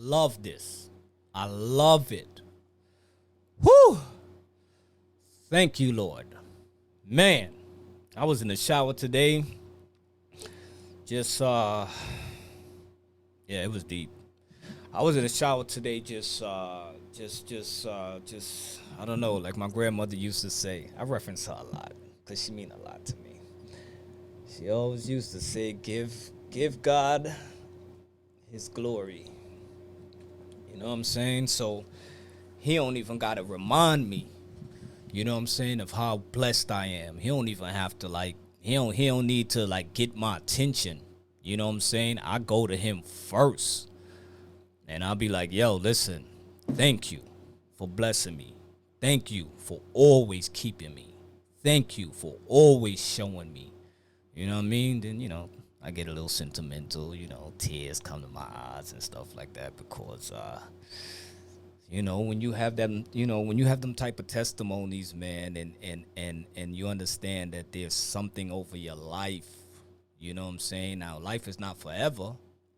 love this. I love it. Whew. Thank you, Lord. Man, I was in the shower today. Just, yeah, it was deep. I was in the shower today just, I don't know, like my grandmother used to say. I reference her a lot because she mean a lot to me. She always used to say, give God his glory. You know what I'm saying? So he don't even got to remind me, you know what I'm saying, of how blessed I am. He don't even have to, like, he don't need to, like, get my attention. You know what I'm saying? I go to him first. And I'll be like, yo, listen, thank you for blessing me. Thank you for always keeping me. Thank you for always showing me. You know what I mean? Then, you know, I get a little sentimental, you know, tears come to my eyes and stuff like that because, you know, when you have them, type of testimonies, man, and you understand that there's something over your life, you know what I'm saying? Now, life is not forever,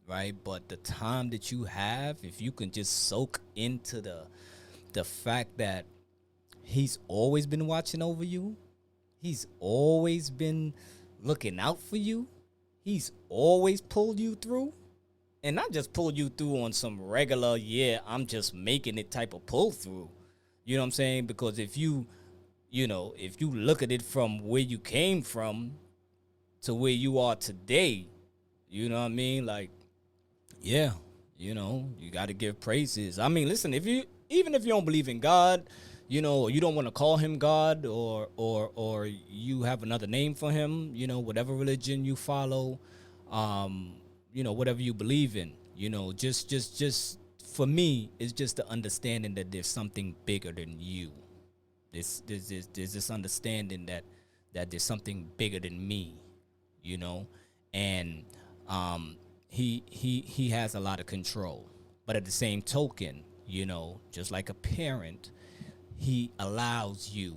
right? But the time that you have, if you can just soak into the fact that he's always been watching over you, he's always been looking out for you, he's always pulled you through, and not just pulled you through on some regular, yeah, I'm just making it type of pull through. You know what I'm saying? Because if you look at it from where you came from to where you are today, you know what I mean? Like, yeah, you know, you got to give praises. I mean, listen, even if you don't believe in God, you know, you don't want to call him God or you have another name for him, you know, whatever religion you follow, you know, whatever you believe in, you know, just for me, it's just the understanding that there's something bigger than you. There's this understanding that there's something bigger than me, you know, and he has a lot of control. But at the same token, you know, just like a parent, he allows you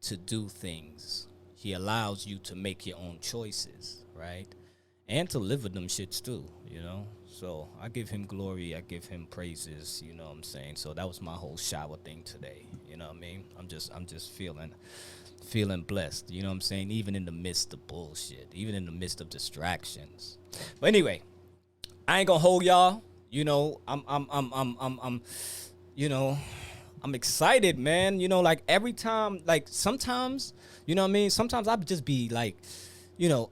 to do things. He allows you to make your own choices, right? And to live with them shits too, you know? So I give him glory. I give him praises, you know what I'm saying? So that was my whole shower thing today, you know what I mean? I'm just feeling blessed, you know what I'm saying? Even in the midst of bullshit, even in the midst of distractions. But anyway, I ain't gonna hold y'all. You know, I'm you know, I'm excited, man. You know, like every time, like sometimes, you know what I mean? Sometimes I'd just be like, you know,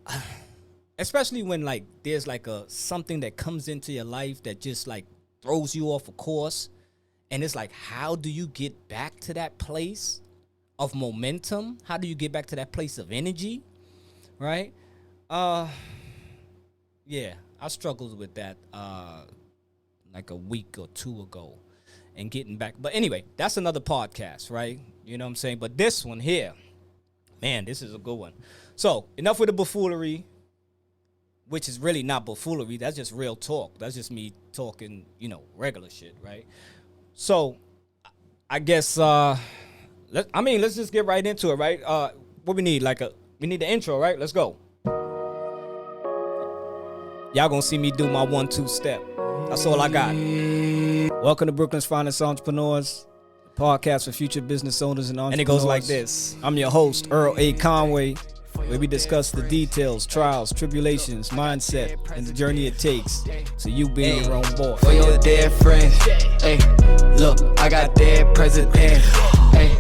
especially when like there's like something that comes into your life that just like throws you off a course. And it's like, how do you get back to that place of momentum? How do you get back to that place of energy? Right? Yeah, I struggled with that like a week or two ago and getting back. But anyway, that's another podcast, right? You know what I'm saying? But this one here, man, this is a good one. So enough with the buffoonery, which is really not buffoonery. That's just real talk. That's just me talking, you know, regular shit, right? So I guess, let's just get right into it, right? What we need, we need the intro, right? Let's go. Y'all gonna see me do my 1-2 step. That's all I got. Welcome to Brooklyn's Finest Entrepreneurs, podcast for future business owners and entrepreneurs. And it goes like this. I'm your host, Earl A. Conway, where we discuss the details, trials, tribulations, mindset, and the journey it takes so you be your own boss. For your dead friends, hey, look, I got dead presidents, hey,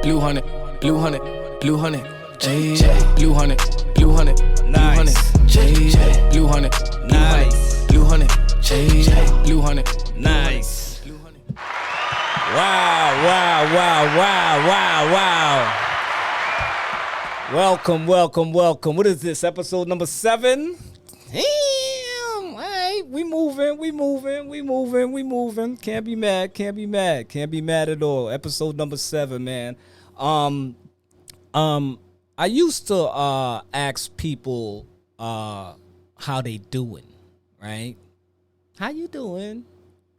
blue honey, blue honey, blue honey, JJ, blue honey, blue honey, nice, JJ, blue honey, nice, blue honey, JJ, blue honey, nice. Wow. Welcome. What is this, episode number 7? Damn, all right, we moving. Can't be mad at all. Episode number 7, man. I used to ask people how they doing, right? How you doing?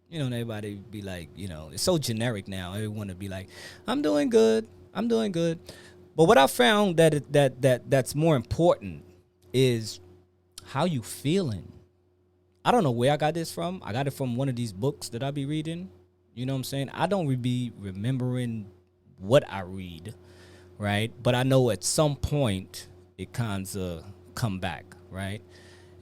You know, and everybody be like, you know, it's so generic now. Everyone would be like, I'm doing good. But what I found that's more important is how you feeling I don't know where I got this from. I got it from one of these books that I be reading. You know what I'm saying? I don't be remembering what I read, right? But I know at some point it kind of come back, right?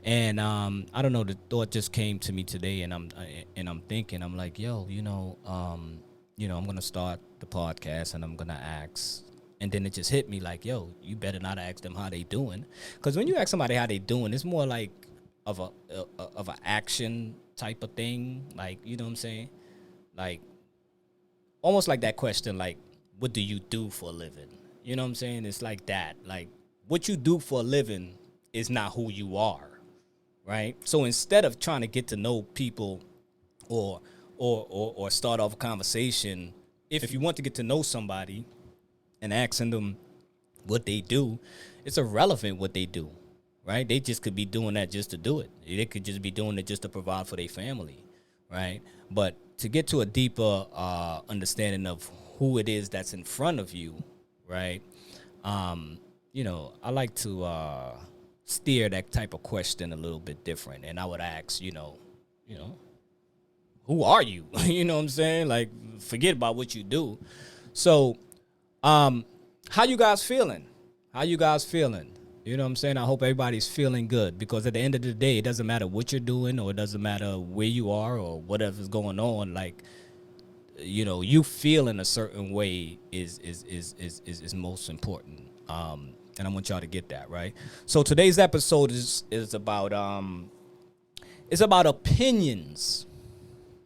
And I don't know, the thought just came to me today, and I'm thinking, I'm like, yo, I'm gonna start the podcast, and I'm gonna ask, and then it just hit me like, yo, you better not ask them how they doing, because when you ask somebody how they doing, it's more like of a action type of thing, like, you know what I'm saying, like almost like that question, like, what do you do for a living? You know what I'm saying? It's like that, like what you do for a living is not who you are. Right. So instead of trying to get to know people or start off a conversation, if you want to get to know somebody and asking them what they do, it's irrelevant what they do. Right. They just could be doing that just to do it. They could just be doing it just to provide for their family. Right. But to get to a deeper understanding of who it is that's in front of you. Right. I like to steer that type of question a little bit different, and I would ask, who are you? You know what I'm saying? Like, forget about what you do. So, how you guys feeling? You know what I'm saying? I hope everybody's feeling good, because at the end of the day, it doesn't matter what you're doing, or it doesn't matter where you are or whatever's going on. Like, you feeling a certain way is most important. And I want y'all to get that, right? So today's episode is about opinions,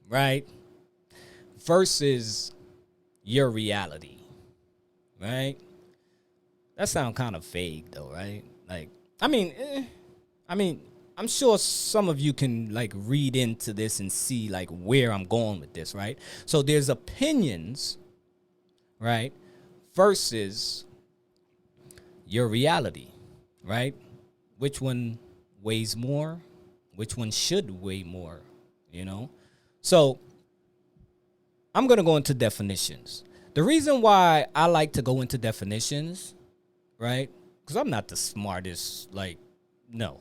right? Versus your reality, right? That sounds kind of vague though, right? Like, I'm sure some of you can like read into this and see like where I'm going with this, right? So there's opinions, right? Versus your reality, right? Which one weighs more? Which one should weigh more? So I'm going to go into definitions. The reason why I like to go into definitions, right? Because I'm not the smartest, no,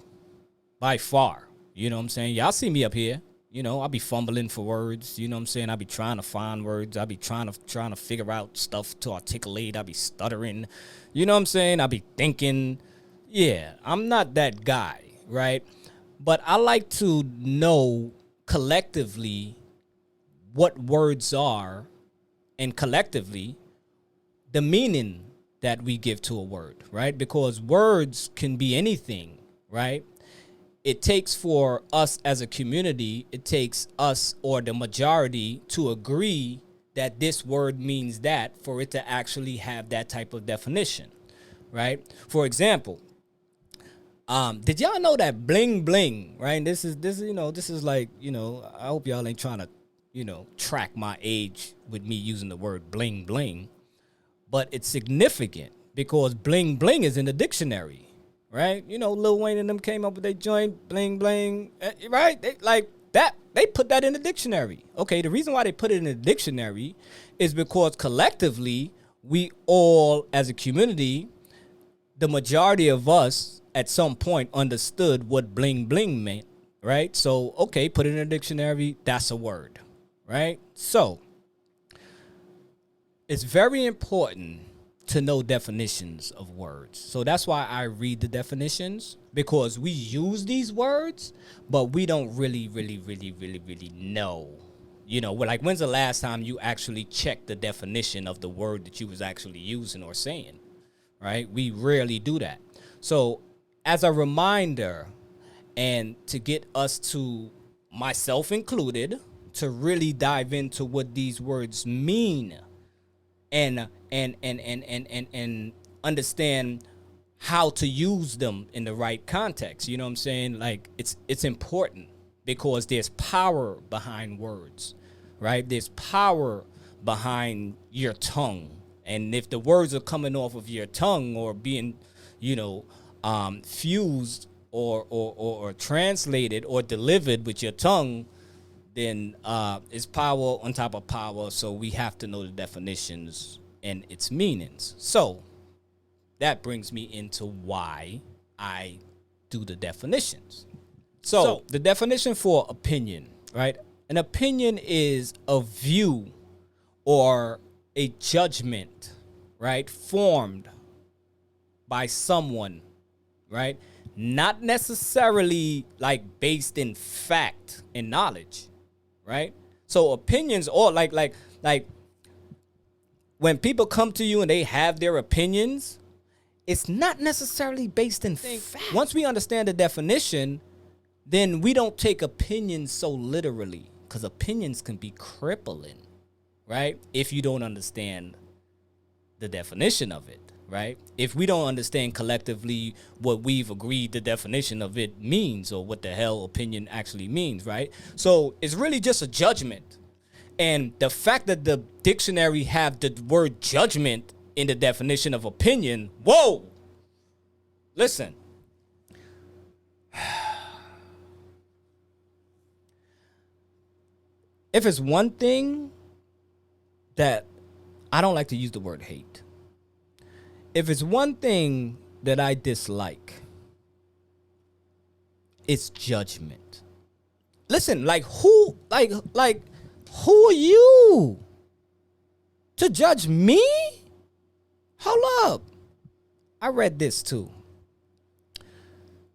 by far. You know what I'm saying? Y'all see me up here. I'll be fumbling for words. You know what I'm saying? I'll be trying to find words. I'll be trying to figure out stuff to articulate. I'll be stuttering. You know what I'm saying? I'll be thinking. Yeah, I'm not that guy, right? But I like to know collectively what words are, and collectively the meaning that we give to a word, right? Because words can be anything, right? It takes for us as a community, it takes us or the majority to agree that this word means that for it to actually have that type of definition, right? For example, did y'all know that bling bling, right? This is like, I hope y'all ain't trying to, track my age with me using the word bling bling, but it's significant because bling bling is in the dictionary. Right? Lil Wayne and them came up with their joint, bling, bling, right? They put that in the dictionary. Okay, the reason why they put it in the dictionary is because collectively, we all, as a community, the majority of us at some point understood what bling, bling meant, right? So, okay, put it in a dictionary, that's a word, right? So, it's very important to know definitions of words. So that's why I read the definitions, because we use these words, but we don't really know. Like, when's the last time you actually checked the definition of the word that you was actually using or saying, right? We rarely do that. So as a reminder, and to get us to, myself included, to really dive into what these words mean, and understand how to use them in the right context. You know what I'm saying? Like, it's important because there's power behind words, right? There's power behind your tongue. And if the words are coming off of your tongue or being, fused or translated or delivered with your tongue, then it's power on top of power. So we have to know the definitions and its meanings. So that brings me into why I do the definitions. So the definition for opinion, right? An opinion is a view or a judgment, right? Formed by someone, right? Not necessarily like based in fact and knowledge, right? So opinions, or like when people come to you and they have their opinions, it's not necessarily based in fact. Once we understand the definition, then we don't take opinions so literally, because opinions can be crippling, right? If you don't understand the definition of it, right? If we don't understand collectively what we've agreed the definition of it means, or what the hell opinion actually means, right? So it's really just a judgment. And the fact that the dictionary have the word judgment in the definition of opinion, whoa! Listen. If it's one thing that I don't like to use the word hate. If it's one thing that I dislike, it's judgment. Listen, who are you to judge me? Hold up. I read this too.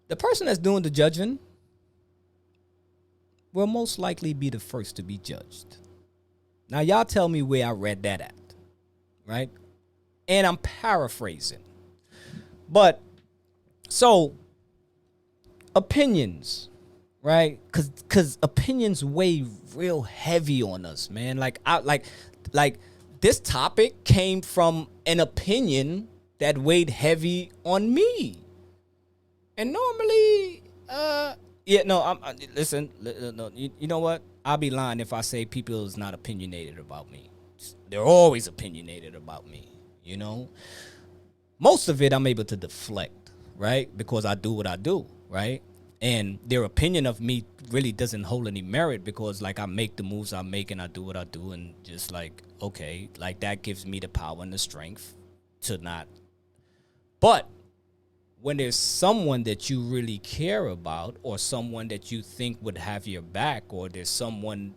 The person that's doing the judging will most likely be the first to be judged. Now, y'all tell me where I read that at, right? And I'm paraphrasing. But, so, opinions, right? Because opinions weigh real heavy on us, man. Like this topic came from an opinion that weighed heavy on me. And normally, listen, no, you know what? I'll be lying if I say people is not opinionated about me. They're always opinionated about me, you know? Most of it I'm able to deflect, right? Because I do what I do, right? And their opinion of me really doesn't hold any merit, because like I make the moves I make and I do what I do, and just like, okay, like that gives me the power and the strength to not. But when there's someone that you really care about, or someone that you think would have your back, or there's someone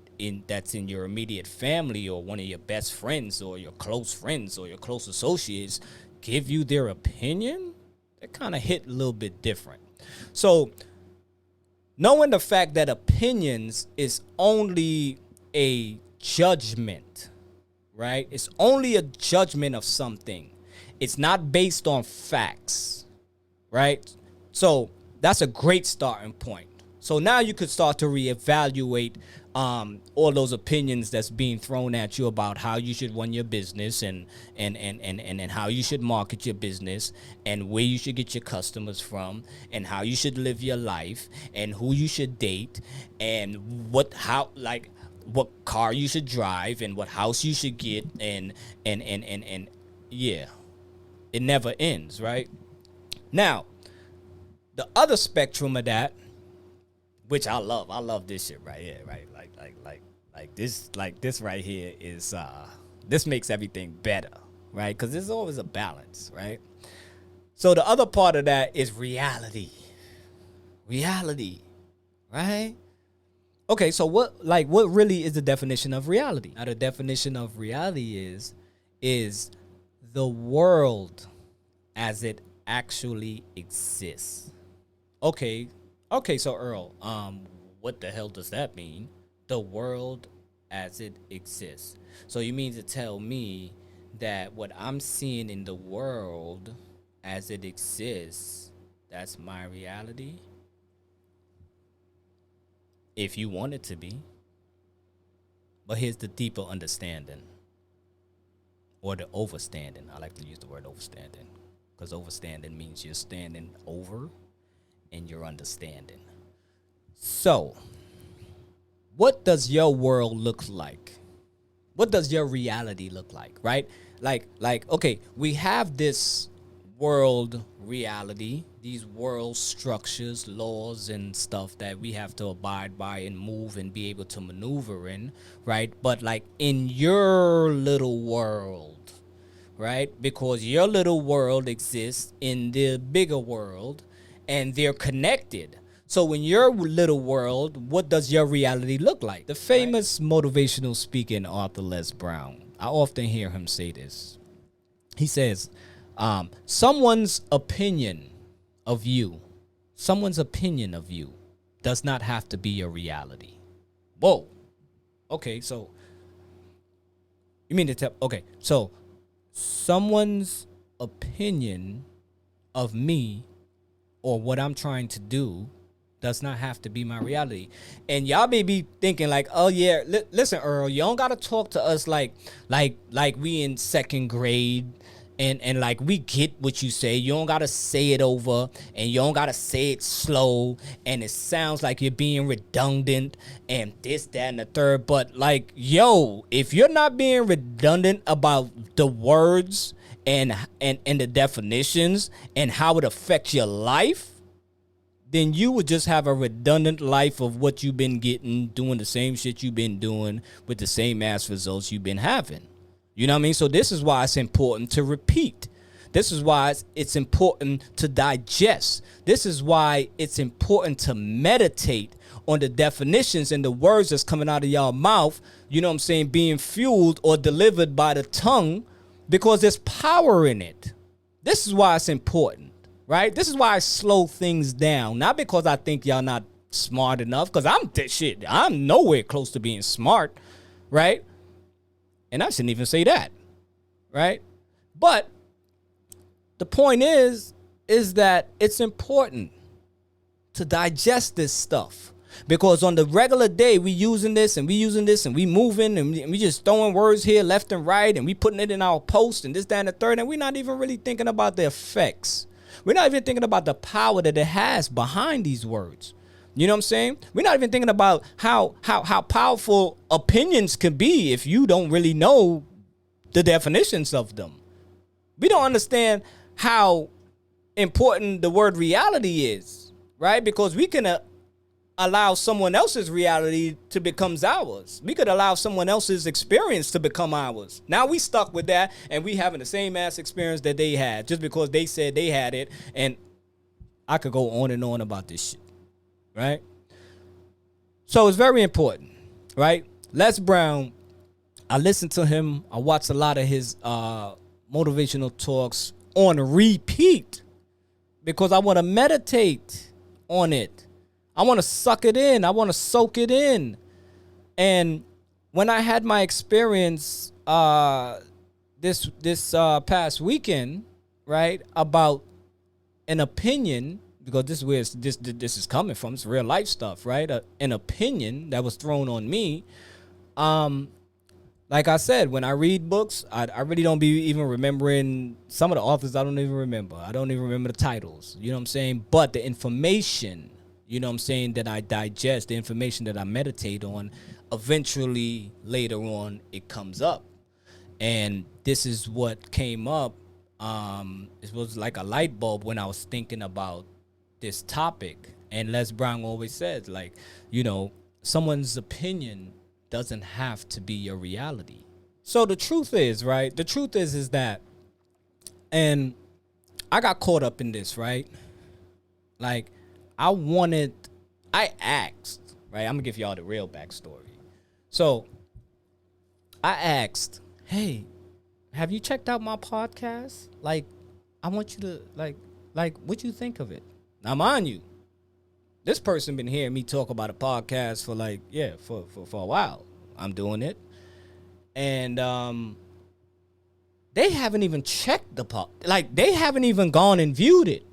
that's in your immediate family, or one of your best friends, or your close friends, or your close associates give you their opinion, that kind of hit a little bit different. So knowing the fact that opinions is only a judgment, right? It's only a judgment of something. It's not based on facts, right? So that's a great starting point. So now you could start to reevaluate all those opinions that's being thrown at you about how you should run your business, and how you should market your business, and where you should get your customers from, and how you should live your life, and who you should date, and what car you should drive, and what house you should get, and yeah, it never ends, right? Now, the other spectrum of that, which I love this shit right here, right? Like this right here is this makes everything better, right? Because there's always a balance, right? So the other part of that is reality, right? Okay, so what really is the definition of reality? Now, the definition of reality is the world as it actually exists. Okay, so Earl, what the hell does that mean? The world as it exists. So you mean to tell me that what I'm seeing in the world as it exists, that's my reality? If you want it to be. But here's the deeper understanding, or the overstanding. I like to use the word overstanding, because overstanding means you're standing over and you're understanding. So, what does your world look like? What does your reality look like, right? Like, okay, we have this world reality, these world structures, laws, and stuff that we have to abide by and move and be able to maneuver in, right? But like in your little world, right? Because your little world exists in the bigger world, and they're connected. So in your little world, what does your reality look like? The famous motivational speaker Arthur Les Brown, I often hear him say this. He says, someone's opinion of you does not have to be your reality. Whoa. Okay, so you mean to tell, okay, so someone's opinion of me or what I'm trying to do does not have to be my reality. And y'all may be thinking like, oh yeah, listen, Earl, you don't gotta talk to us like we in second grade and like we get what you say. You don't gotta say it over and you don't gotta say it slow and it sounds like you're being redundant and this, that, and the third. But like, yo, if you're not being redundant about the words and the definitions and how it affects your life, then you would just have a redundant life of what you've been getting, doing the same shit you've been doing with the same ass results you've been having. You know what I mean? So this is why it's important to repeat. This is why it's important to digest. This is why it's important to meditate on the definitions and the words that's coming out of y'all mouth, you know what I'm saying, being fueled or delivered by the tongue, because there's power in it. This is why it's important. Right? This is why I slow things down. Not because I think y'all not smart enough, because I'm nowhere close to being smart, right? And I shouldn't even say that, right? But the point is that it's important to digest this stuff, because on the regular day we using this and we moving and we just throwing words here left and right and we putting it in our post and this, that, and the third, and we're not even really thinking about the effects. We're not even thinking about the power that it has behind these words. You know what I'm saying? We're not even thinking about how powerful opinions can be if you don't really know the definitions of them. We don't understand how important the word reality is, right? Because we can allow someone else's reality to become ours. We could allow someone else's experience to become ours. Now we stuck with that and we having the same ass experience that they had just because they said they had it. And I could go on and on about this shit, right? So it's very important, right? Les Brown, I listened to him. I watched a lot of his motivational talks on repeat because I want to meditate on it. I want to suck it in. I want to soak it in. And when I had my experience this past weekend, right, about an opinion, because this is where this is coming from. It's real life stuff, right? An opinion that was thrown on me. Like I said, when I read books, I really don't be even remembering some of the authors. I don't even remember. I don't even remember the titles. You know what I'm saying? But the information, you know what I'm saying, that I digest, the information that I meditate on, eventually later on it comes up. And this is what came up. It was like a light bulb when I was thinking about this topic. And Les Brown always says, like, you know, someone's opinion doesn't have to be your reality. So the truth is, right? The truth is that, and I got caught up in this, right? Like, I asked, right? I'm gonna give y'all the real backstory. So I asked, hey, have you checked out my podcast? Like, I want you to like what you think of it. Now, mind you, this person been hearing me talk about a podcast for like, for a while. I'm doing it. And they haven't even checked the like they haven't even gone and viewed it.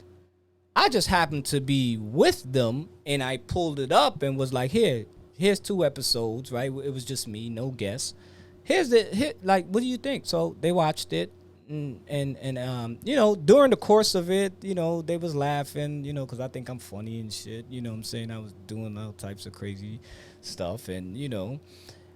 I just happened to be with them and I pulled it up and was like, here's 2 episodes, right? It was just me, no guests. Like, what do you think? So they watched it and you know, during the course of it, you know, they was laughing, you know, because I think I'm funny and shit, you know what I'm saying? I was doing all types of crazy stuff and, you know,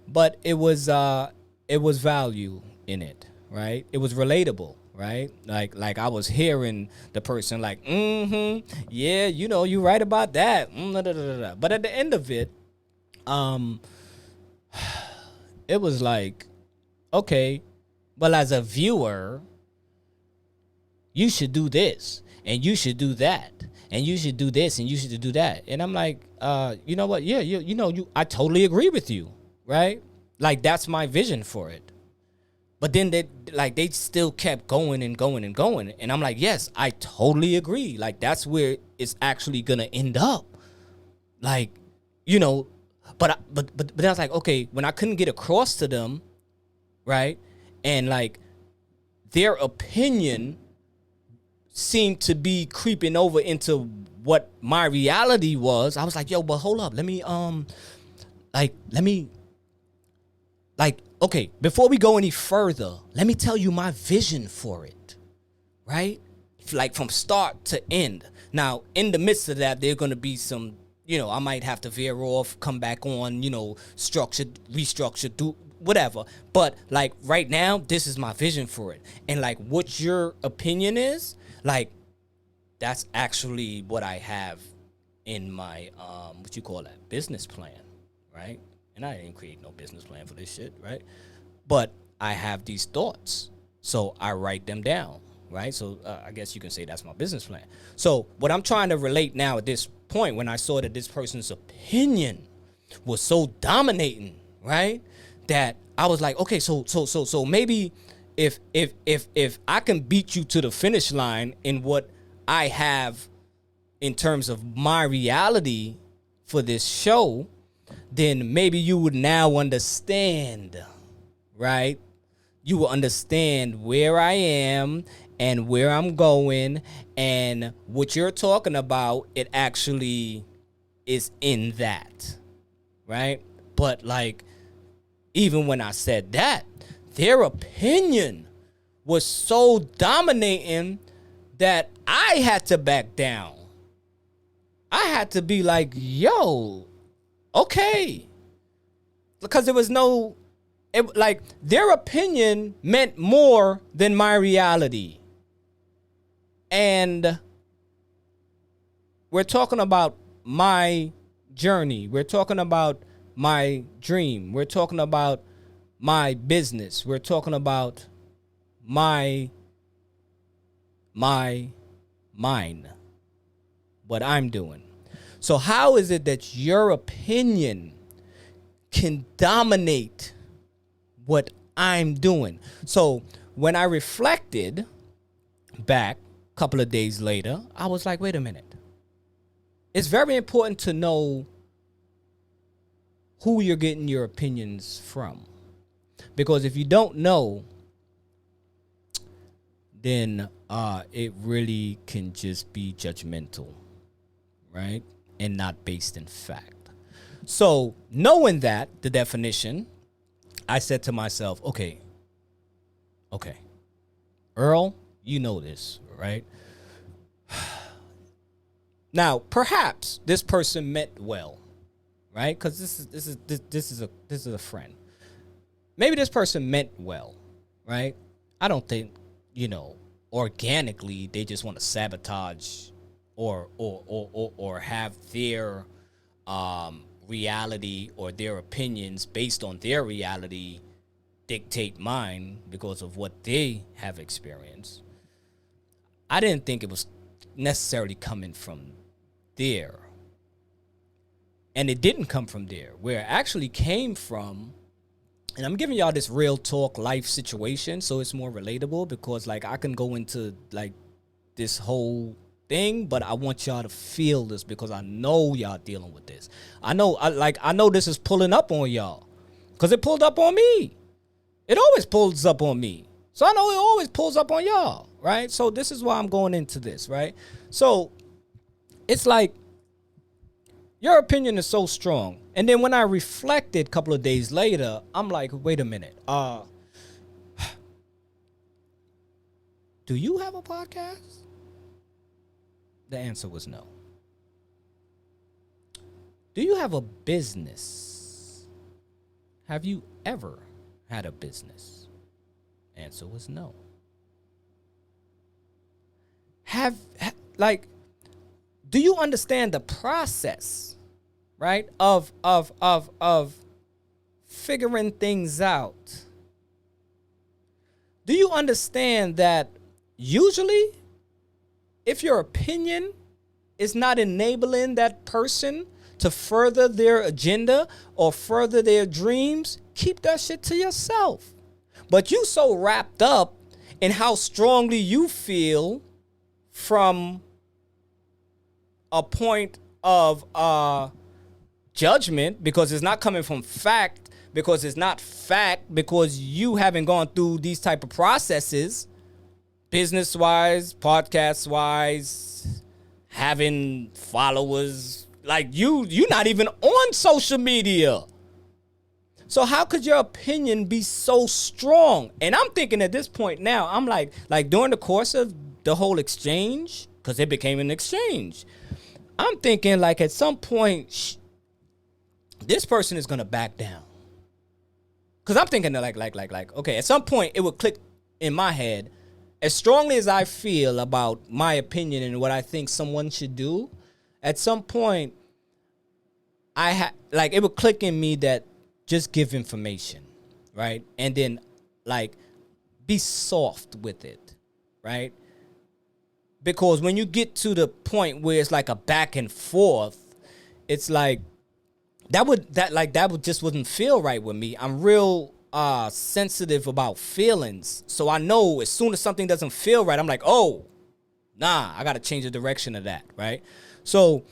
but it was value in it, right? It was relatable. Right? Like I was hearing the person like, yeah, you know, you right about that. But at the end of it, it was like, okay, well, as a viewer, you should do this. and you should do that, and you should do this, and you should do that. And I'm like, you know what? Yeah, I totally agree with you, right? Like, that's my vision for it. But then they still kept going and going and going. And I'm like, yes, I totally agree. Like, that's where it's actually going to end up. Like, but then I was like, okay, when I couldn't get across to them, right? And like their opinion seemed to be creeping over into what my reality was. I was like, yo, but hold up. Okay, before we go any further, let me tell you my vision for it, right? Like from start to end. Now, in the midst of that, there are going to be some, I might have to veer off, come back on, restructure, do whatever. But like right now, this is my vision for it. And like what your opinion is, like that's actually what I have in my, business plan, right? And I didn't create no business plan for this shit, right? But I have these thoughts, so I write them down, right? So I guess you can say that's my business plan. So what I'm trying to relate now at this point, when I saw that this person's opinion was so dominating, right, that I was like, okay, so maybe if I can beat you to the finish line in what I have in terms of my reality for this show, then maybe you would now understand, right? You will understand where I am and where I'm going, and what you're talking about, it actually is in that, right? But like, even when I said that, their opinion was so dominating that I had to back down. I had to be like, yo, okay, because there was their opinion meant more than my reality. And we're talking about my journey. We're talking about my dream. We're talking about my business. We're talking about mine, what I'm doing. So how is it that your opinion can dominate what I'm doing? So when I reflected back a couple of days later, I was like, wait a minute. It's very important to know who you're getting your opinions from. Because if you don't know, then it really can just be judgmental, right? And not based in fact. So knowing that, the definition, I said to myself, okay, Earl, you know this, right? Now, perhaps this person meant well, right? Because this is a friend. Maybe this person meant well, right? I don't think, organically they just want to sabotage or have their reality or their opinions based on their reality dictate mine because of what they have experienced. I didn't think it was necessarily coming from there. And it didn't come from there. Where it actually came from, and I'm giving y'all this real talk life situation so it's more relatable, because like I can go into like this whole thing, but I want y'all to feel this because I know y'all dealing with this. I know this is pulling up on y'all because it pulled up on me. It always pulls up on me. So I know it always pulls up on y'all, right? So this is why I'm going into this, right? So it's like your opinion is so strong. And then when I reflected a couple of days later, I'm like, wait a minute. Do you have a podcast? The answer was no. Do you have a business? Have you ever had a business? Answer was no. Do you understand the process, right? Of figuring things out? Do you understand that usually if your opinion is not enabling that person to further their agenda or further their dreams, keep that shit to yourself. But you so wrapped up in how strongly you feel from a point of judgment, because it's not coming from fact, because it's not fact, because you haven't gone through these type of processes, business-wise, podcast-wise, having followers. Like, you're not even on social media. So how could your opinion be so strong? And I'm thinking at this point now, I'm like during the course of the whole exchange, because it became an exchange, I'm thinking like at some point, this person is going to back down. Because I'm thinking like, okay, at some point it would click in my head. As strongly as I feel about my opinion and what I think someone should do, at some point, it would click in me that just give information, right? And then, like, be soft with it, right? Because when you get to the point where it's like a back and forth, it's like that would just wouldn't feel right with me. I'm real sensitive about feelings, so I know as soon as something doesn't feel right, I'm like, oh, nah, I gotta change the direction of that, right? So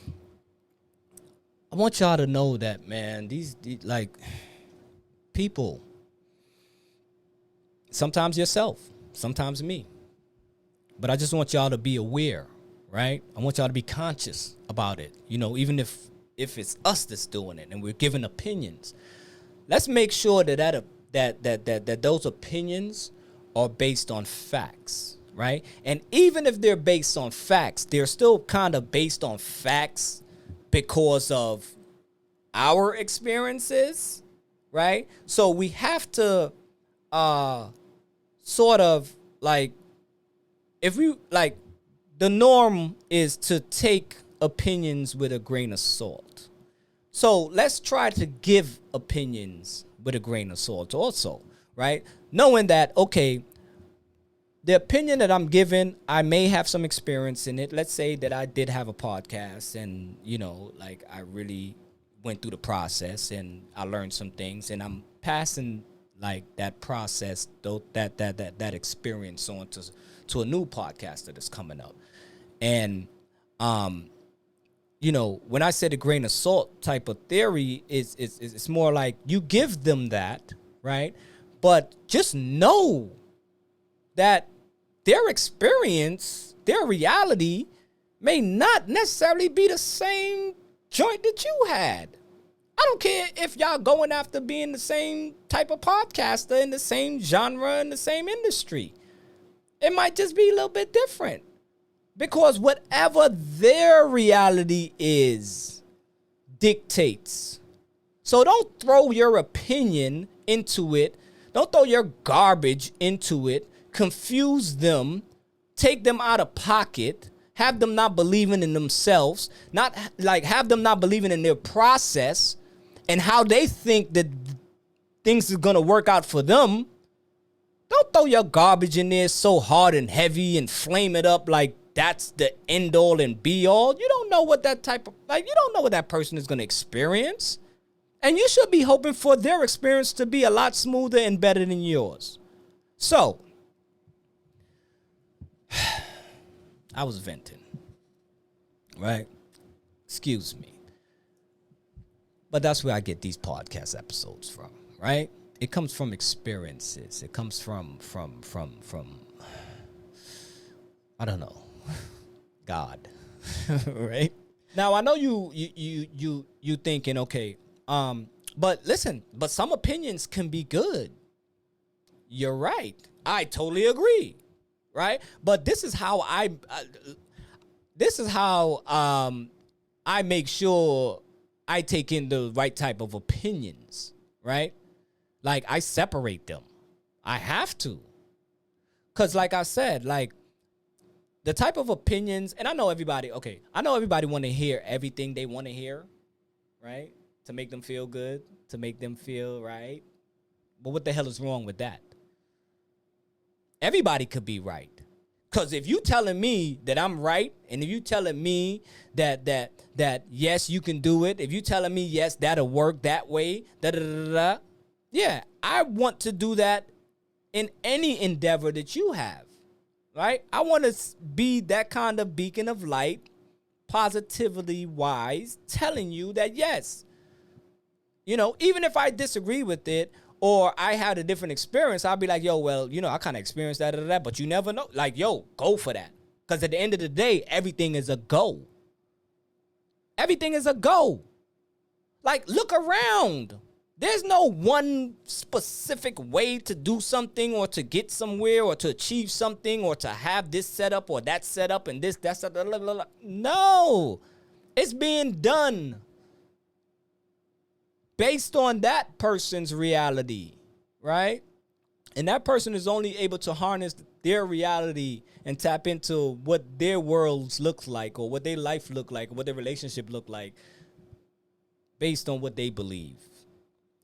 I want y'all to know that, man, these like people, sometimes yourself, sometimes me, but I just want y'all to be aware, right? I want y'all to be conscious about it. You know, even if it's us that's doing it and we're giving opinions, let's make sure that those opinions are based on facts, right? And even if they're based on facts, they're still kind of based on facts because of our experiences, right? So we have to sort of like, if we like, the norm is to take opinions with a grain of salt. So let's try to give opinions with a grain of salt also, right? Knowing that, okay, the opinion that I'm giving, I may have some experience in it. Let's say that I did have a podcast and, you know, like I really went through the process and I learned some things, and I'm passing like that process, that experience on to a new podcaster that's coming up. And, you know, when I said a grain of salt type of theory, it's more like you give them that, right? But just know that their experience, their reality may not necessarily be the same joint that you had. I don't care if y'all going after being the same type of podcaster in the same genre, in the same industry. It might just be a little bit different. Because whatever their reality is dictates. So don't throw your opinion into it. Don't throw your garbage into it. Confuse them. Take them out of pocket. Have them not believing in themselves. Not like have them not believing in their process and how they think that things are going to work out for them. Don't throw your garbage in there so hard and heavy and flame it up like that's the end all and be all. You don't know what that type of, like, you don't know what that person is going to experience. And you should be hoping for their experience to be a lot smoother and better than yours. So, I was venting, right? Excuse me. But that's where I get these podcast episodes from, right? It comes from experiences. It comes from I don't know, God, right? Now I know you thinking, okay, but listen, but some opinions can be good. You're right. I totally agree, right? But this is how I make sure I take in the right type of opinions, right? Like I separate them. I have to. Cause like I said, like the type of opinions, and I know everybody want to hear everything they want to hear, right? To make them feel good, to make them feel right. But what the hell is wrong with that? Everybody could be right. Because if you telling me that I'm right, and if you telling me that yes, you can do it, if you telling me yes, that'll work that way, yeah, I want to do that in any endeavor that you have, right? I want to be that kind of beacon of light, positively wise, telling you that yes, even if I disagree with it, or I had a different experience, I'll be like, yo, well, I kind of experienced that, but you never know. Like, yo, go for that. Because at the end of the day, everything is a go. Everything is a go. Like, look around. There's no one specific way to do something or to get somewhere or to achieve something or to have this setup or that setup and this, that's, blah, blah, blah. No. It's being done based on that person's reality, right? And that person is only able to harness their reality and tap into what their worlds look like or what their life look like or what their relationship look like based on what they believe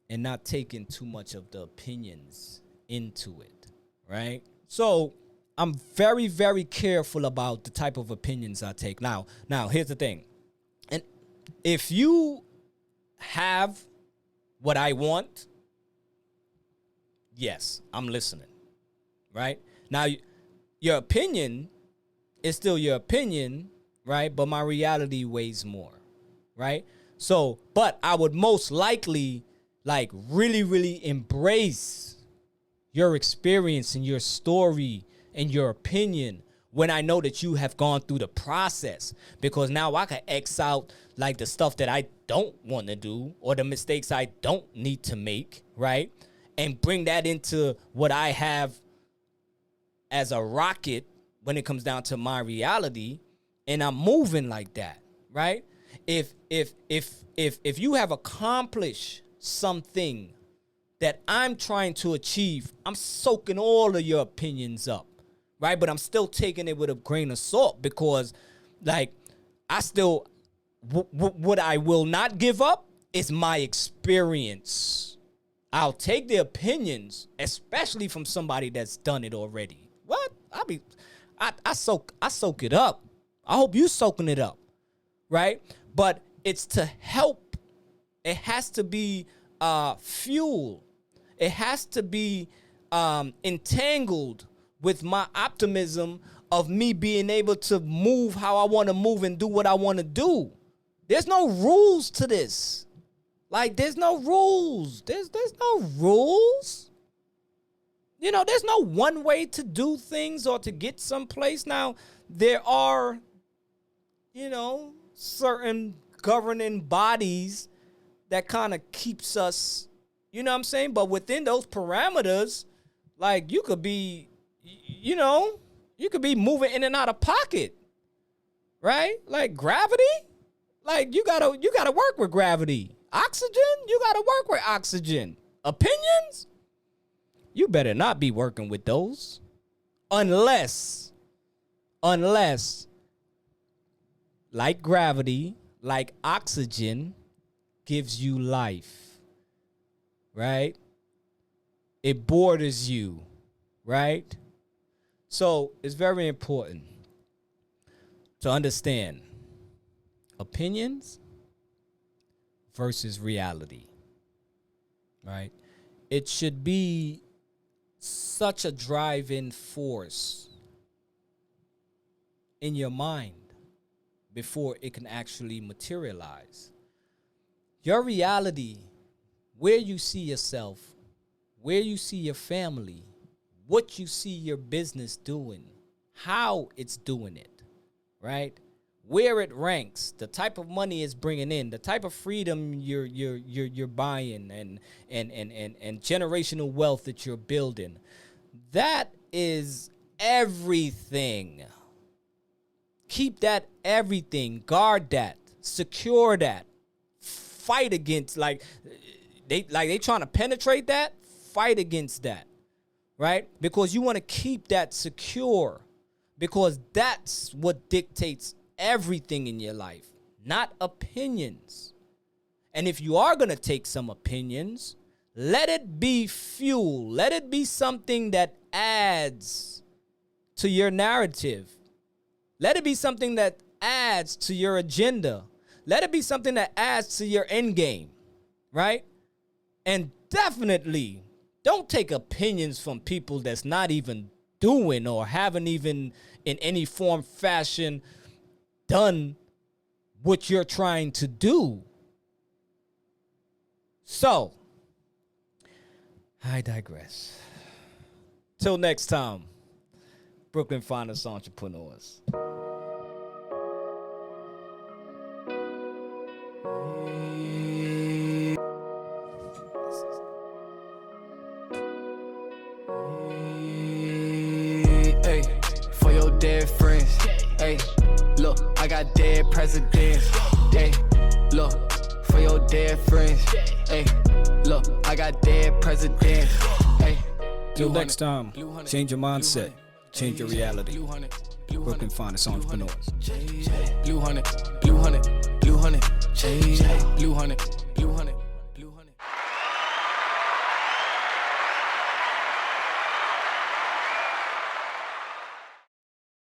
and not taking too much of the opinions into it, right? So I'm very, very careful about the type of opinions I take. Now, here's the thing. And if you have what I want, yes, I'm listening, right? Now, your opinion is still your opinion, right? But my reality weighs more, right? So, but I would most likely, like, really, really embrace your experience and your story and your opinion when I know that you have gone through the process, because now I can X out like the stuff that I don't want to do or the mistakes I don't need to make, right? And bring that into what I have as a rocket when it comes down to my reality, and I'm moving like that, right? If you have accomplished something that I'm trying to achieve, I'm soaking all of your opinions up, right? But I'm still taking it with a grain of salt, because, like, I still, what I will not give up is my experience. I'll take the opinions, especially from somebody that's done it already. What? I soak it up. I hope you soaking it up, right? But it's to help. It has to be fuel. It has to be entangled with my optimism of me being able to move how I want to move and do what I want to do. There's no rules to this. Like, there's no rules. There's no rules. There's no one way to do things or to get someplace. Now, there are, certain governing bodies that kind of keeps us, you know what I'm saying? But within those parameters, like, you could be moving in and out of pocket, right? Like gravity, like you gotta work with gravity. Oxygen, you gotta work with oxygen. Opinions, you better not be working with those, unless, like gravity, like oxygen, gives you life, right? It borders you, right? So it's very important to understand opinions versus reality, right? It should be such a driving force in your mind before it can actually materialize. Your reality, where you see yourself, where you see your family, what you see your business doing, how it's doing it, right? Where it ranks, the type of money it's bringing in, the type of freedom you're buying, and generational wealth that you're building. That is everything. Keep that everything. Guard that. Secure that. Fight against, they trying to penetrate that. Fight against that, right? Because you want to keep that secure, because that's what dictates everything in your life, not opinions. And if you are going to take some opinions, let it be fuel. Let it be something that adds to your narrative. Let it be something that adds to your agenda. Let it be something that adds to your end game, right? And definitely don't take opinions from people that's not even doing or haven't even in any form, fashion done what you're trying to do. So, I digress. Till next time, Brooklyn finest entrepreneurs. Hey, for your dead friends. Hey, look, I got dead presidents. Hey, look, for your dead friends. Hey, look, I got dead presidents. Hey, till next time, change your mindset, change your reality. Brooklyn finest entrepreneurs. Blue honey, blue honey, blue honey, blue honey.